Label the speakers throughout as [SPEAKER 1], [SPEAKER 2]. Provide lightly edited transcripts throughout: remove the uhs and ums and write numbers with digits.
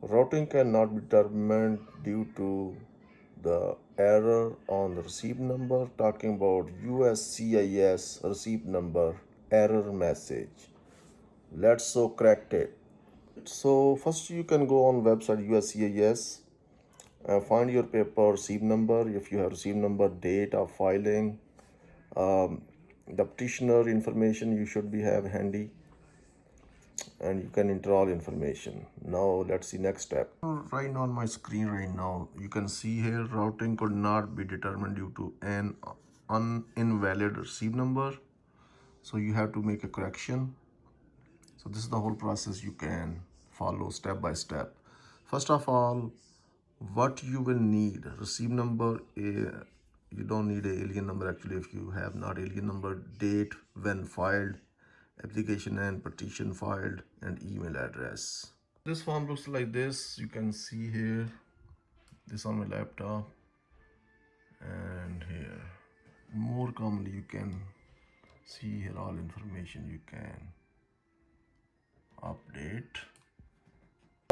[SPEAKER 1] Routing cannot be determined due to the error on the receipt number, talking about USCIS receipt number error message. Let's so correct it. So first you can go on website USCIS, find your paper receipt number. If you have receipt number, date of filing, the petitioner information you should be have handy, and you can enter all information. Now let's see next step. Right now on my screen right now, you can see here routing could not be determined due to an invalid receipt number. So you have to make a correction. So this is the whole process you can follow step by step. First of all, what you will need receipt number. You don't need a alien number actually. If you have not alien number, date when filed, application and petition filed, and email address. This form looks like this. You can see here this on my laptop, and here more commonly you can see here all information you can update.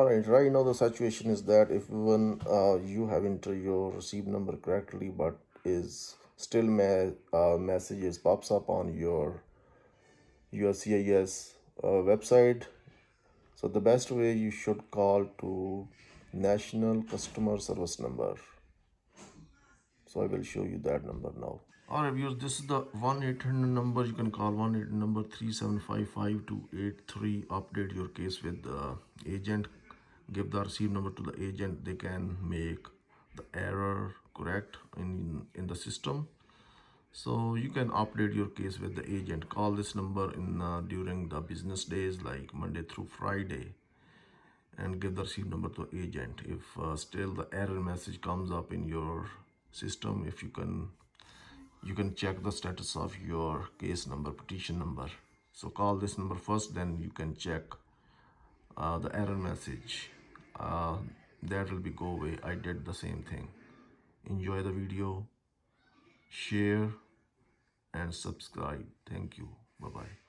[SPEAKER 1] Alright, right now the situation is that if even you have entered your receipt number correctly, but is still messages pops up on your USCIS website, so the best way you should call to National Customer Service number. So I will show you that number now. Alright viewers, this is the 1-800 number. You can call 1-800 number 3755283. Update your case with the agent. Give the receipt number to the agent. They can make the error correct in the system. So you can update your case with the agent. Call this number in during the business days like Monday through Friday, and give the receipt number to agent. If still the error message comes up in your system, if you can check the status of your case number, petition number. So call this number first, then you can check the error message. That will be go away. I did the same thing. Enjoy the video, share and subscribe. Thank you. Bye bye.